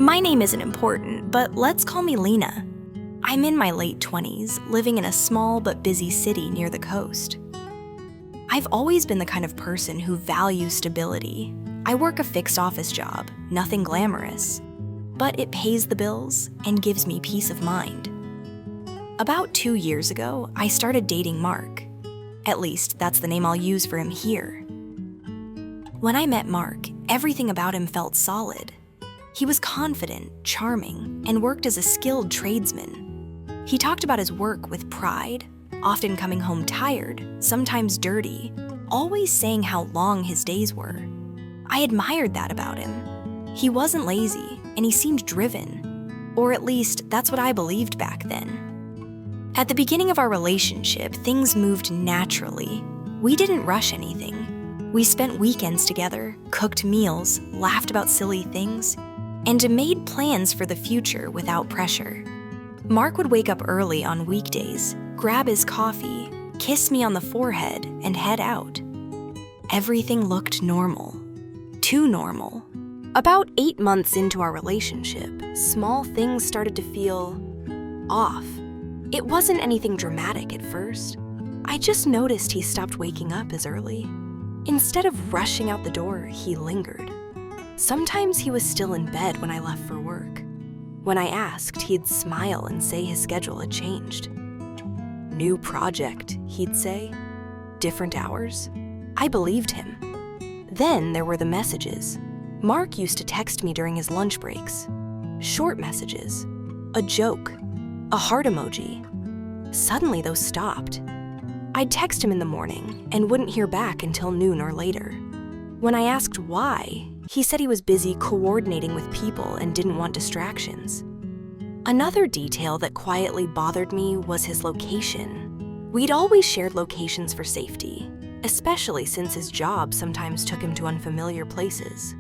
My name isn't important, but let's call me Lena. I'm in my late 20s, living in a small but busy city near the coast. I've always been the kind of person who values stability. I work a fixed office job, nothing glamorous, but it pays the bills and gives me peace of mind. About 2 years ago, I started dating Mark. At least, that's the name I'll use for him here. When I met Mark, everything about him felt solid. He was confident, charming, and worked as a skilled tradesman. He talked about his work with pride, often coming home tired, sometimes dirty, always saying how long his days were. I admired that about him. He wasn't lazy, and he seemed driven. Or at least, that's what I believed back then. At the beginning of our relationship, things moved naturally. We didn't rush anything. We spent weekends together, cooked meals, laughed about silly things, and made plans for the future without pressure. Mark would wake up early on weekdays, grab his coffee, kiss me on the forehead, and head out. Everything looked normal. Too normal. About 8 months into our relationship, small things started to feel off. It wasn't anything dramatic at first. I just noticed he stopped waking up as early. Instead of rushing out the door, he lingered. Sometimes he was still in bed when I left for work. When I asked, he'd smile and say his schedule had changed. New project, he'd say. Different hours. I believed him. Then there were the messages. Mark used to text me during his lunch breaks. Short messages. A joke. A heart emoji. Suddenly those stopped. I'd text him in the morning and wouldn't hear back until noon or later. When I asked why, he said he was busy coordinating with people and didn't want distractions. Another detail that quietly bothered me was his location. We'd always shared locations for safety, especially since his job sometimes took him to unfamiliar places.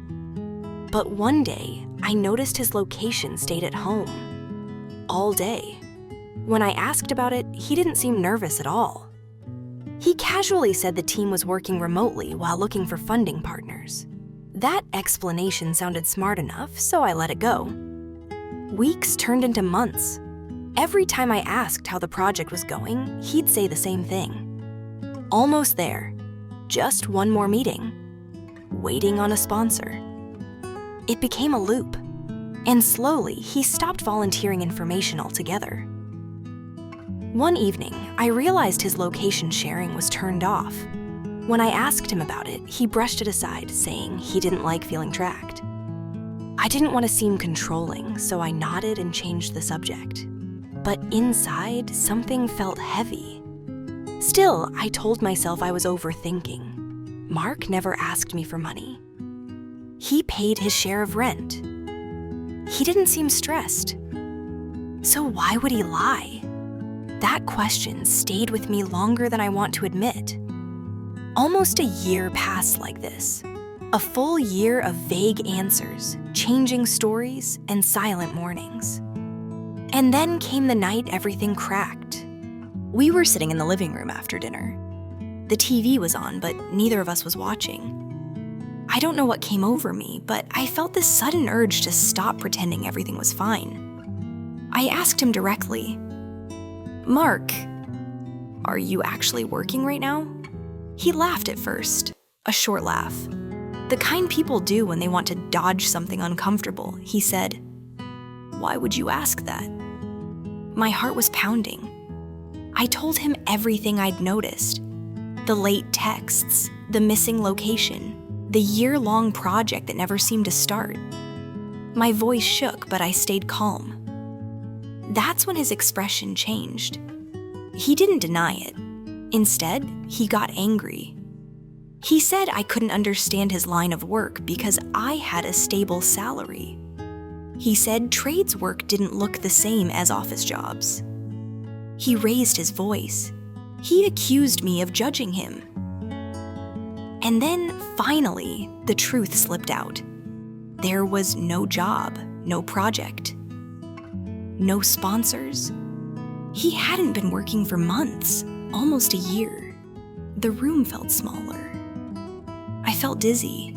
But one day, I noticed his location stayed at home. All day. When I asked about it, he didn't seem nervous at all. He casually said the team was working remotely while looking for funding partners. That explanation sounded smart enough, so I let it go. Weeks turned into months. Every time I asked how the project was going, he'd say the same thing. Almost there. Just one more meeting. Waiting on a sponsor. It became a loop. And slowly, he stopped volunteering information altogether. One evening, I realized his location sharing was turned off. When I asked him about it, he brushed it aside, saying he didn't like feeling tracked. I didn't want to seem controlling, so I nodded and changed the subject. But inside, something felt heavy. Still, I told myself I was overthinking. Mark never asked me for money. He paid his share of rent. He didn't seem stressed. So why would he lie? That question stayed with me longer than I want to admit. Almost a year passed like this. A full year of vague answers, changing stories, and silent mornings. And then came the night everything cracked. We were sitting in the living room after dinner. The TV was on, but neither of us was watching. I don't know what came over me, but I felt this sudden urge to stop pretending everything was fine. I asked him directly, "Mark, are you actually working right now?" He laughed at first, a short laugh. The kind people do when they want to dodge something uncomfortable. He said, "Why would you ask that?" My heart was pounding. I told him everything I'd noticed. The late texts, the missing location, the year-long project that never seemed to start. My voice shook, but I stayed calm. That's when his expression changed. He didn't deny it. Instead, he got angry. He said I couldn't understand his line of work because I had a stable salary. He said trades work didn't look the same as office jobs. He raised his voice. He accused me of judging him. And then, finally, the truth slipped out. There was no job, no project, no sponsors. He hadn't been working for months, almost a year. The room felt smaller. I felt dizzy.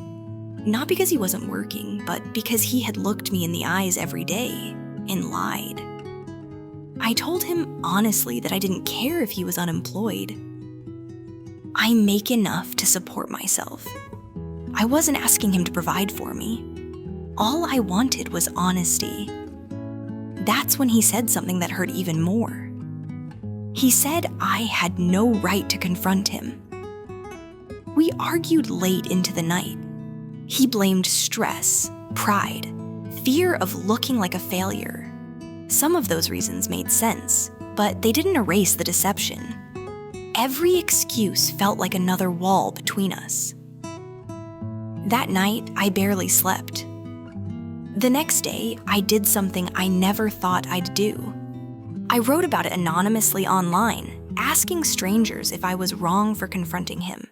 Not because he wasn't working, but because he had looked me in the eyes every day and lied. I told him honestly that I didn't care if he was unemployed. I make enough to support myself. I wasn't asking him to provide for me. All I wanted was honesty. That's when he said something that hurt even more. He said I had no right to confront him. We argued late into the night. He blamed stress, pride, fear of looking like a failure. Some of those reasons made sense, but they didn't erase the deception. Every excuse felt like another wall between us. That night, I barely slept. The next day, I did something I never thought I'd do. I wrote about it anonymously online, asking strangers if I was wrong for confronting him.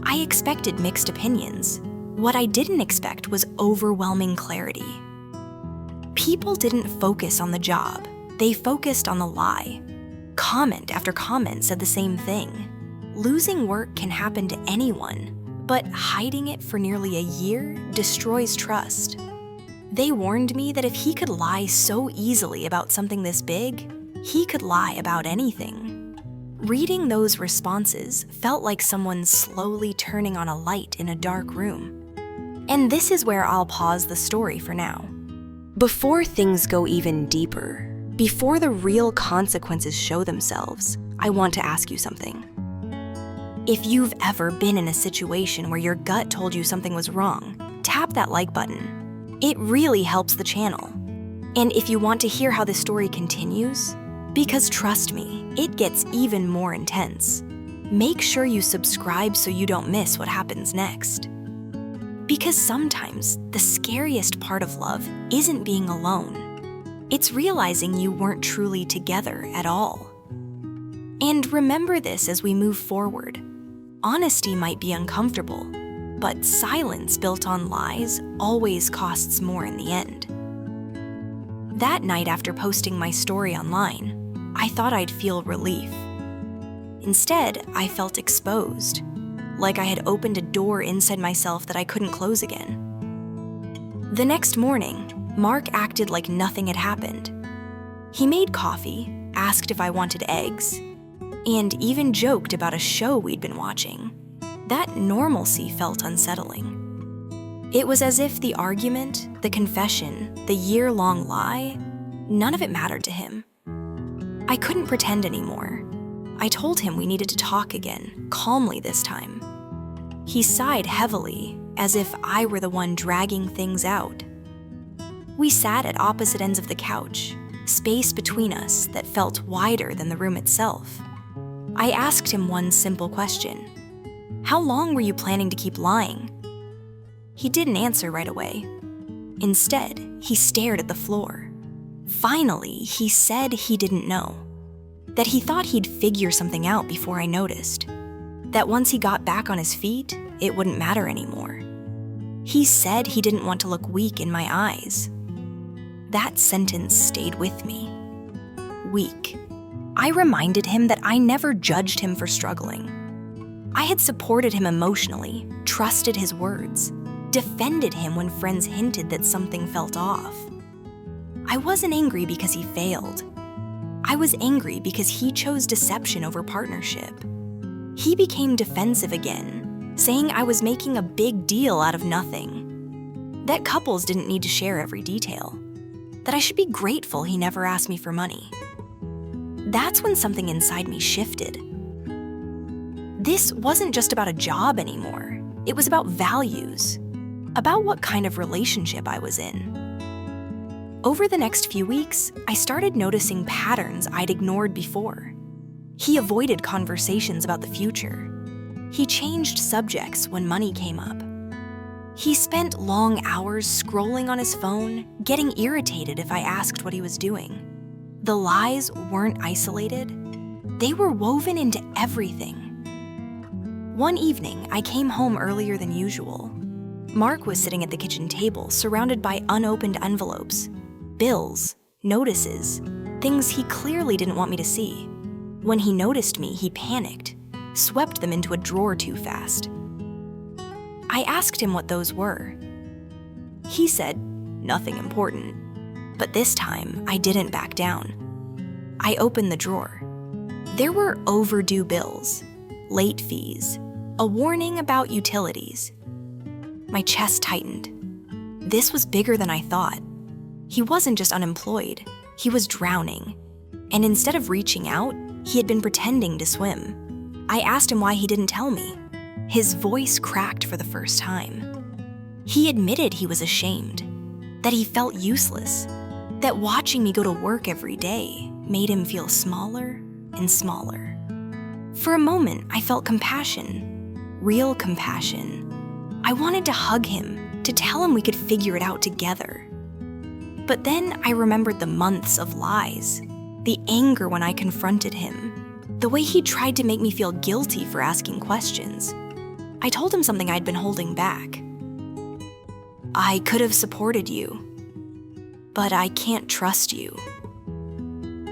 I expected mixed opinions. What I didn't expect was overwhelming clarity. People didn't focus on the job, they focused on the lie. Comment after comment said the same thing. Losing work can happen to anyone, but hiding it for nearly a year destroys trust. They warned me that if he could lie so easily about something this big, he could lie about anything. Reading those responses felt like someone slowly turning on a light in a dark room. And this is where I'll pause the story for now. Before things go even deeper, before the real consequences show themselves, I want to ask you something. If you've ever been in a situation where your gut told you something was wrong, tap that like button. It really helps the channel. And if you want to hear how this story continues, because trust me, it gets even more intense, make sure you subscribe so you don't miss what happens next. Because sometimes the scariest part of love isn't being alone. It's realizing you weren't truly together at all. And remember this as we move forward. Honesty might be uncomfortable, but silence built on lies always costs more in the end. That night after posting my story online, I thought I'd feel relief. Instead, I felt exposed, like I had opened a door inside myself that I couldn't close again. The next morning, Mark acted like nothing had happened. He made coffee, asked if I wanted eggs, and even joked about a show we'd been watching. That normalcy felt unsettling. It was as if the argument, the confession, the year-long lie, none of it mattered to him. I couldn't pretend anymore. I told him we needed to talk again, calmly this time. He sighed heavily, as if I were the one dragging things out. We sat at opposite ends of the couch, space between us that felt wider than the room itself. I asked him one simple question. How long were you planning to keep lying? He didn't answer right away. Instead, he stared at the floor. Finally, he said he didn't know. That he thought he'd figure something out before I noticed. That once he got back on his feet, it wouldn't matter anymore. He said he didn't want to look weak in my eyes. That sentence stayed with me. Weak. I reminded him that I never judged him for struggling. I had supported him emotionally, trusted his words, defended him when friends hinted that something felt off. I wasn't angry because he failed. I was angry because he chose deception over partnership. He became defensive again, saying I was making a big deal out of nothing. That couples didn't need to share every detail. That I should be grateful he never asked me for money. That's when something inside me shifted. This wasn't just about a job anymore. It was about values, about what kind of relationship I was in. Over the next few weeks, I started noticing patterns I'd ignored before. He avoided conversations about the future. He changed subjects when money came up. He spent long hours scrolling on his phone, getting irritated if I asked what he was doing. The lies weren't isolated. They were woven into everything. One evening, I came home earlier than usual. Mark was sitting at the kitchen table, surrounded by unopened envelopes, bills, notices, things he clearly didn't want me to see. When he noticed me, he panicked, swept them into a drawer too fast. I asked him what those were. He said, "Nothing important." But this time, I didn't back down. I opened the drawer. There were overdue bills, late fees, a warning about utilities. My chest tightened. This was bigger than I thought. He wasn't just unemployed, he was drowning. And instead of reaching out, he had been pretending to swim. I asked him why he didn't tell me. His voice cracked for the first time. He admitted he was ashamed, that he felt useless, that watching me go to work every day made him feel smaller and smaller. For a moment, I felt compassion, real compassion. I wanted to hug him, to tell him we could figure it out together. But then I remembered the months of lies, the anger when I confronted him, the way he tried to make me feel guilty for asking questions. I told him something I'd been holding back. "I could have supported you, but I can't trust you."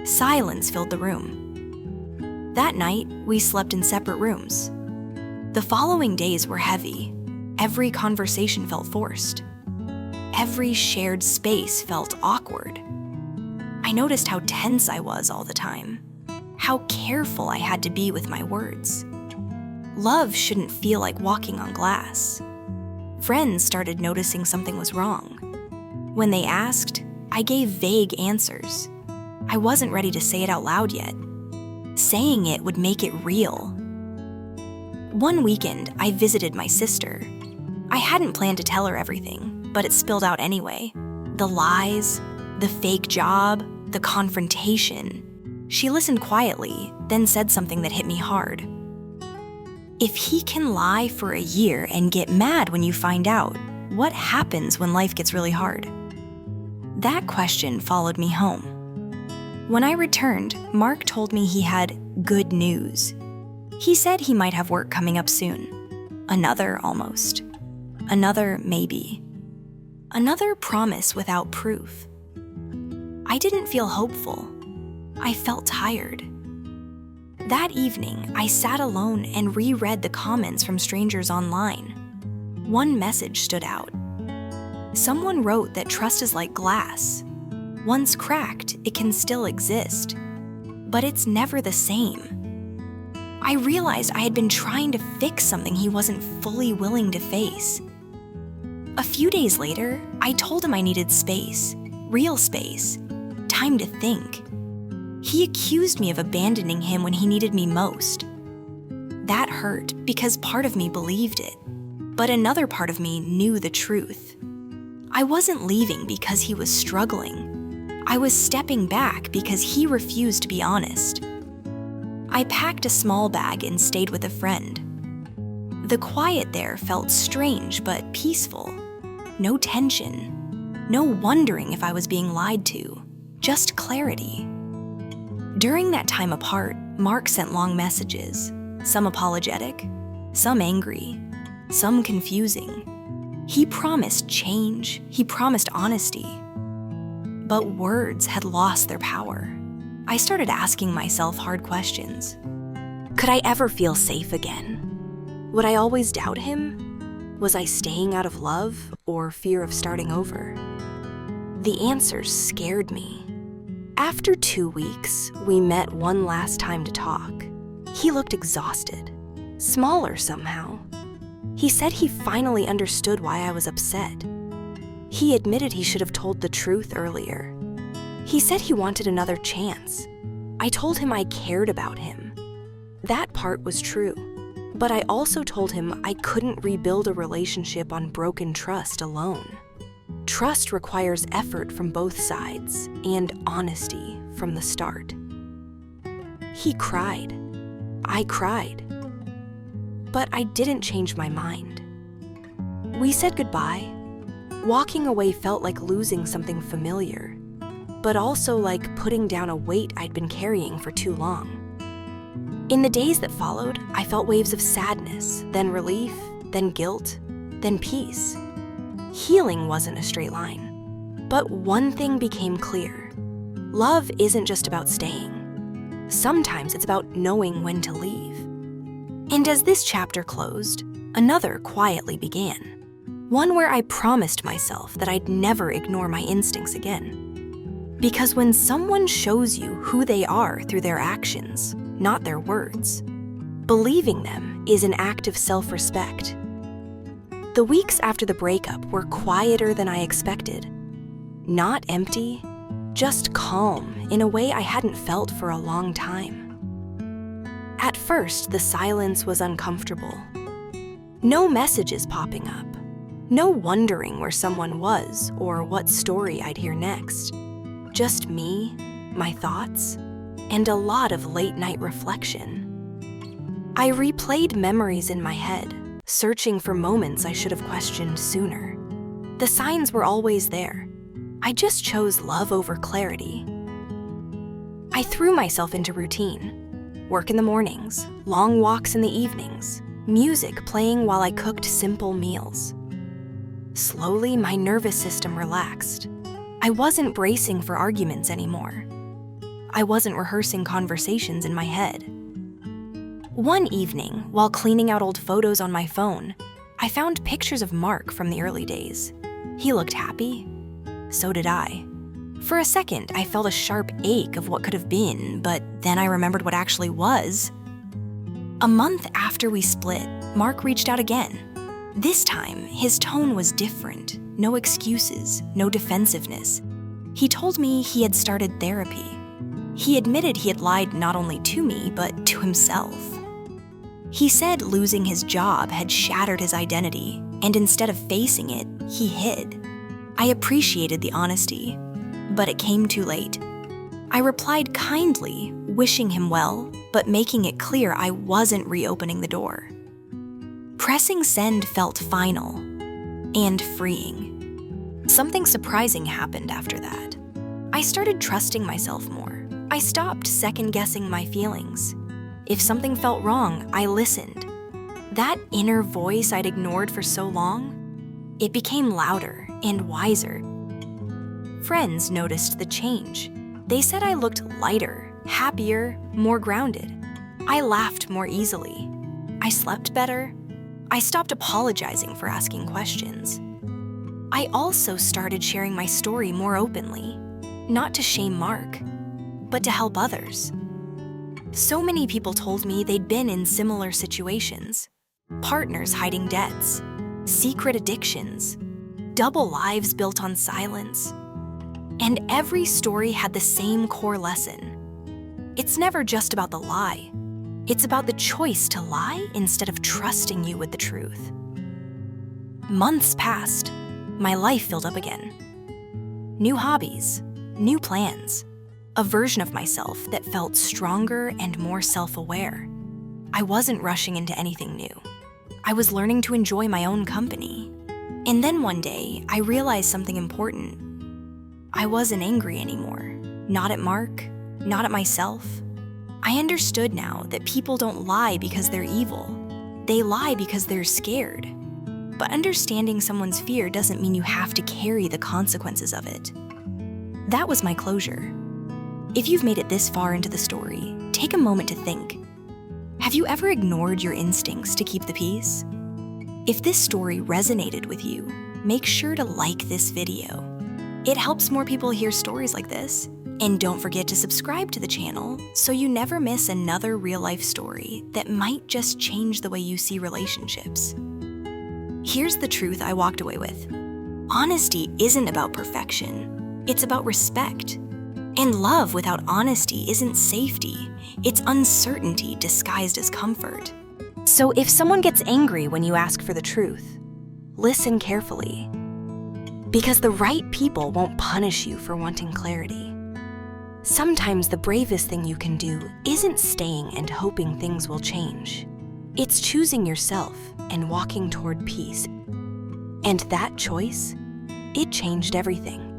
Silence filled the room. That night, we slept in separate rooms. The following days were heavy. Every conversation felt forced. Every shared space felt awkward. I noticed how tense I was all the time, how careful I had to be with my words. Love shouldn't feel like walking on glass. Friends started noticing something was wrong. When they asked, I gave vague answers. I wasn't ready to say it out loud yet. Saying it would make it real. One weekend, I visited my sister. I hadn't planned to tell her everything, but it spilled out anyway. The lies, the fake job, the confrontation. She listened quietly, then said something that hit me hard. If he can lie for a year and get mad when you find out, what happens when life gets really hard? That question followed me home. When I returned, Mark told me he had good news. He said he might have work coming up soon. Another almost. Another maybe. Another promise without proof. I didn't feel hopeful. I felt tired. That evening, I sat alone and reread the comments from strangers online. One message stood out. Someone wrote that trust is like glass. Once cracked, it can still exist, but it's never the same. I realized I had been trying to fix something he wasn't fully willing to face. A few days later, I told him I needed space, real space, time to think. He accused me of abandoning him when he needed me most. That hurt because part of me believed it, but another part of me knew the truth. I wasn't leaving because he was struggling. I was stepping back because he refused to be honest. I packed a small bag and stayed with a friend. The quiet there felt strange but peaceful. No tension. No wondering if I was being lied to. Just clarity. During that time apart, Mark sent long messages, some apologetic, some angry, some confusing. He promised change, he promised honesty. But words had lost their power. I started asking myself hard questions. Could I ever feel safe again? Would I always doubt him? Was I staying out of love or fear of starting over? The answers scared me. After 2 weeks, we met one last time to talk. He looked exhausted, smaller somehow. He said he finally understood why I was upset. He admitted he should have told the truth earlier. He said he wanted another chance. I told him I cared about him. That part was true, but I also told him I couldn't rebuild a relationship on broken trust alone. Trust requires effort from both sides and honesty from the start. He cried. I cried. But I didn't change my mind. We said goodbye. Walking away felt like losing something familiar, but also like putting down a weight I'd been carrying for too long. In the days that followed, I felt waves of sadness, then relief, then guilt, then peace. Healing wasn't a straight line. But one thing became clear. Love isn't just about staying. Sometimes it's about knowing when to leave. And as this chapter closed, Another quietly began. One where I promised myself that I'd never ignore my instincts again. Because when someone shows you who they are through their actions, not their words, believing them is an act of self-respect. The weeks after the breakup were quieter than I expected. Not empty, just calm in a way I hadn't felt for a long time. At first, the silence was uncomfortable. No messages popping up. No wondering where someone was or what story I'd hear next. Just me, my thoughts, and a lot of late-night reflection. I replayed memories in my head, searching for moments I should have questioned sooner. The signs were always there. I just chose love over clarity. I threw myself into routine. Work in the mornings, long walks in the evenings, music playing while I cooked simple meals. Slowly, my nervous system relaxed. I wasn't bracing for arguments anymore. I wasn't rehearsing conversations in my head. One evening, while cleaning out old photos on my phone, I found pictures of Mark from the early days. He looked happy. So did I. For a second, I felt a sharp ache of what could have been, but then I remembered what actually was. A month after we split, Mark reached out again. This time, his tone was different. No excuses, no defensiveness. He told me he had started therapy. He admitted he had lied not only to me, but to himself. He said losing his job had shattered his identity, and instead of facing it, he hid. I appreciated the honesty, but it came too late. I replied kindly, wishing him well, but making it clear I wasn't reopening the door. Pressing send felt final and freeing. Something surprising happened after that. I started trusting myself more. I stopped second-guessing my feelings. If something felt wrong, I listened. That inner voice I'd ignored for so long, it became louder and wiser. Friends noticed the change. They said I looked lighter, happier, more grounded. I laughed more easily. I slept better. I stopped apologizing for asking questions. I also started sharing my story more openly, not to shame Mark, but to help others. So many people told me they'd been in similar situations. Partners hiding debts, secret addictions, double lives built on silence. And every story had the same core lesson. It's never just about the lie. It's about the choice to lie instead of trusting you with the truth. Months passed. My life filled up again. New hobbies, new plans, a version of myself that felt stronger and more self-aware. I wasn't rushing into anything new. I was learning to enjoy my own company. And then one day, I realized something important. I wasn't angry anymore. Not at Mark, not at myself. I understood now that people don't lie because they're evil. They lie because they're scared. But understanding someone's fear doesn't mean you have to carry the consequences of it. That was my closure. If you've made it this far into the story, take a moment to think. Have you ever ignored your instincts to keep the peace? If this story resonated with you, make sure to like this video. It helps more people hear stories like this. And don't forget to subscribe to the channel so you never miss another real-life story that might just change the way you see relationships. Here's the truth I walked away with. Honesty isn't about perfection. It's about respect. And love without honesty isn't safety. It's uncertainty disguised as comfort. So if someone gets angry when you ask for the truth, listen carefully. Because the right people won't punish you for wanting clarity. Sometimes the bravest thing you can do isn't staying and hoping things will change. It's choosing yourself and walking toward peace. And that choice, it changed everything.